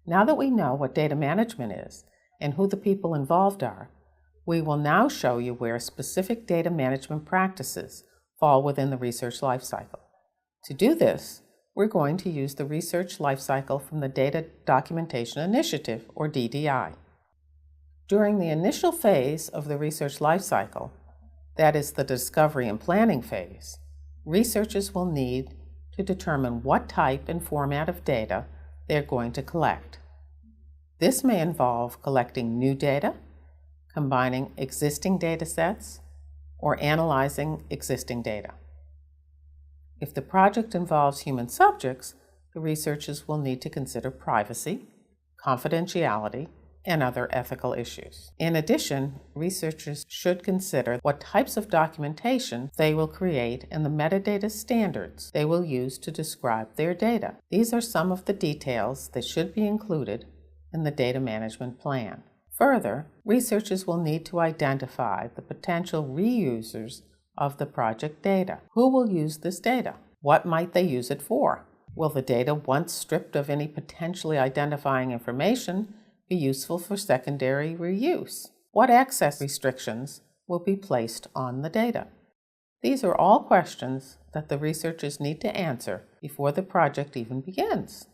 Now that we know what data management is and who the people involved are, we will now show you where specific data management practices fall within the research lifecycle. To do this, we're going to use the research lifecycle from the Data Documentation Initiative, or DDI. During the initial phase of the research lifecycle, that is the discovery and planning phase, researchers will need to determine what type and format of data they're going to collect. This may involve collecting new data, combining existing data sets, or analyzing existing data. If the project involves human subjects, the researchers will need to consider privacy, confidentiality, and other ethical issues. In addition, researchers should consider what types of documentation they will create and the metadata standards they will use to describe their data. These are some of the details that should be included in the data management plan. Further, researchers will need to identify the potential reusers of the project data. Who will use this data? What might they use it for? Will the data, once stripped of any potentially identifying information, be useful for secondary reuse? What access restrictions will be placed on the data? These are all questions that the researchers need to answer before the project even begins.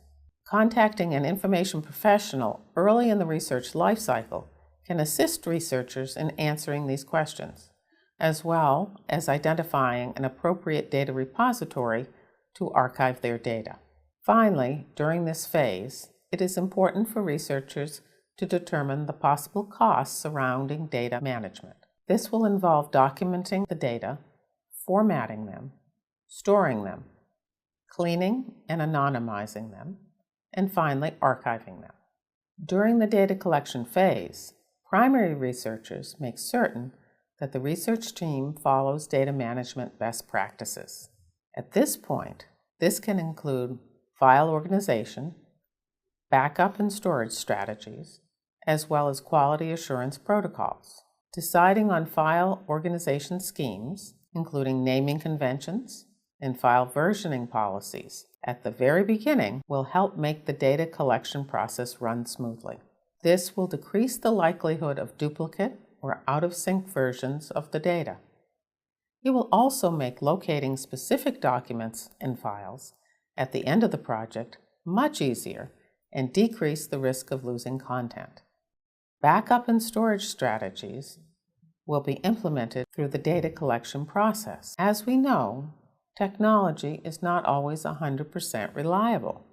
Contacting an information professional early in the research lifecycle can assist researchers in answering these questions, as well as identifying an appropriate data repository to archive their data. Finally, during this phase, it is important for researchers to determine the possible costs surrounding data management. This will involve documenting the data, formatting them, storing them, cleaning and anonymizing them, and finally archiving them. During the data collection phase, primary researchers make certain that the research team follows data management best practices. At this point, this can include file organization, backup and storage strategies, as well as quality assurance protocols. Deciding on file organization schemes, including naming conventions and file versioning policies, at the very beginning will help make the data collection process run smoothly. This will decrease the likelihood of duplicate or out-of-sync versions of the data. It will also make locating specific documents and files at the end of the project much easier and decrease the risk of losing content. Backup and storage strategies will be implemented through the data collection process. As we know, technology is not always 100% reliable.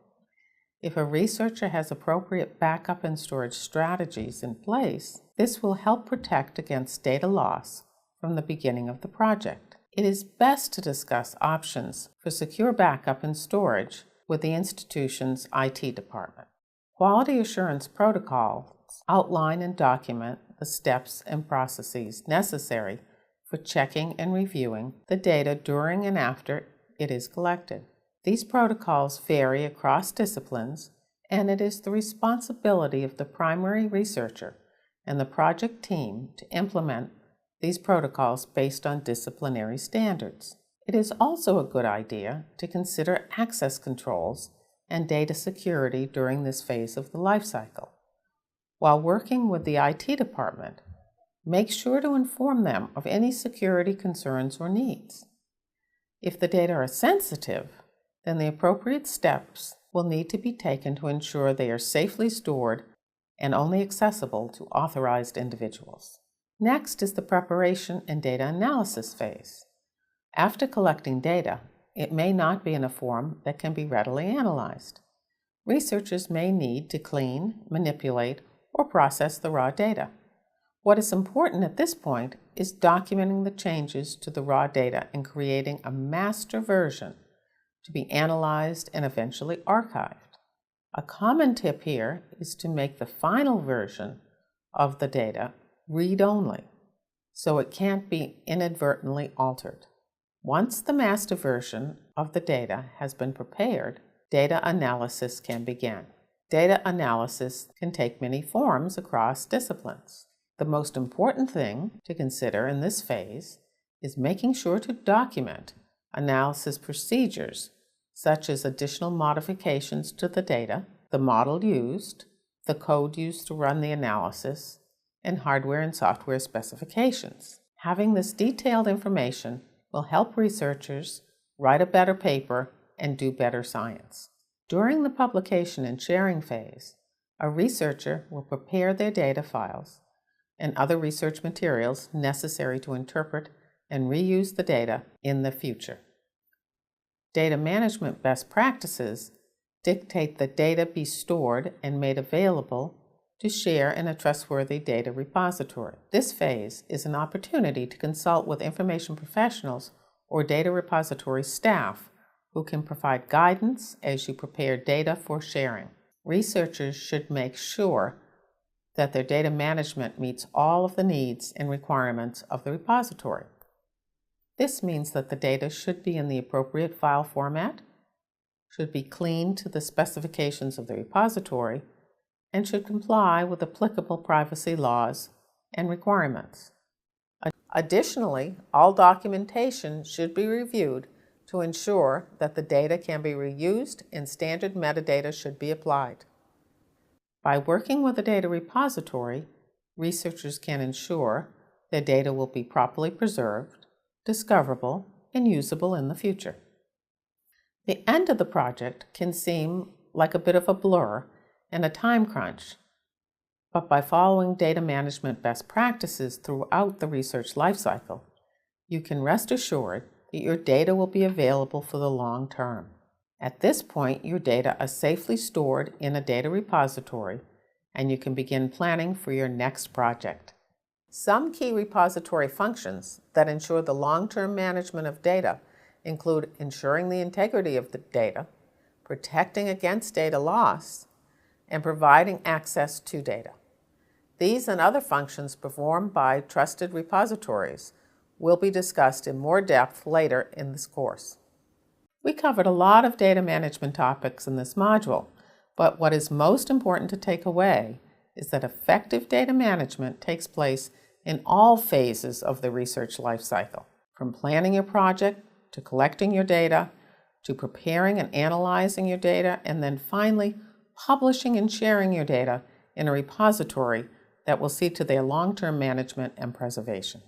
If a researcher has appropriate backup and storage strategies in place, this will help protect against data loss from the beginning of the project. It is best to discuss options for secure backup and storage with the institution's IT department. Quality assurance protocols outline and document the steps and processes necessary for checking and reviewing the data during and after it is collected. These protocols vary across disciplines, and it is the responsibility of the primary researcher and the project team to implement these protocols based on disciplinary standards. It is also a good idea to consider access controls and data security during this phase of the life cycle. While working with the IT department, make sure to inform them of any security concerns or needs. If the data are sensitive, then the appropriate steps will need to be taken to ensure they are safely stored and only accessible to authorized individuals. Next is the preparation and data analysis phase. After collecting data, it may not be in a form that can be readily analyzed. Researchers may need to clean, manipulate, or process the raw data. What is important at this point is documenting the changes to the raw data and creating a master version to be analyzed and eventually archived. A common tip here is to make the final version of the data read-only, so it can't be inadvertently altered. Once the master version of the data has been prepared, data analysis can begin. Data analysis can take many forms across disciplines. The most important thing to consider in this phase is making sure to document analysis procedures, such as additional modifications to the data, the model used, the code used to run the analysis, and hardware and software specifications. Having this detailed information will help researchers write a better paper and do better science. During the publication and sharing phase, a researcher will prepare their data files and other research materials necessary to interpret and reuse the data in the future. Data management best practices dictate that data be stored and made available to share in a trustworthy data repository. This phase is an opportunity to consult with information professionals or data repository staff who can provide guidance as you prepare data for sharing. Researchers should make sure that their data management meets all of the needs and requirements of the repository. This means that the data should be in the appropriate file format, should be clean to the specifications of the repository, and should comply with applicable privacy laws and requirements. Additionally, all documentation should be reviewed to ensure that the data can be reused and standard metadata should be applied. By working with a data repository, researchers can ensure their data will be properly preserved, discoverable, and usable in the future. The end of the project can seem like a bit of a blur and a time crunch, but by following data management best practices throughout the research lifecycle, you can rest assured that your data will be available for the long term. At this point, your data are safely stored in a data repository, and you can begin planning for your next project. Some key repository functions that ensure the long-term management of data include ensuring the integrity of the data, protecting against data loss, and providing access to data. These and other functions performed by trusted repositories will be discussed in more depth later in this course. We covered a lot of data management topics in this module, but what is most important to take away is that effective data management takes place in all phases of the research lifecycle, from planning your project to collecting your data, to preparing and analyzing your data, and then finally publishing and sharing your data in a repository that will see to their long-term management and preservation.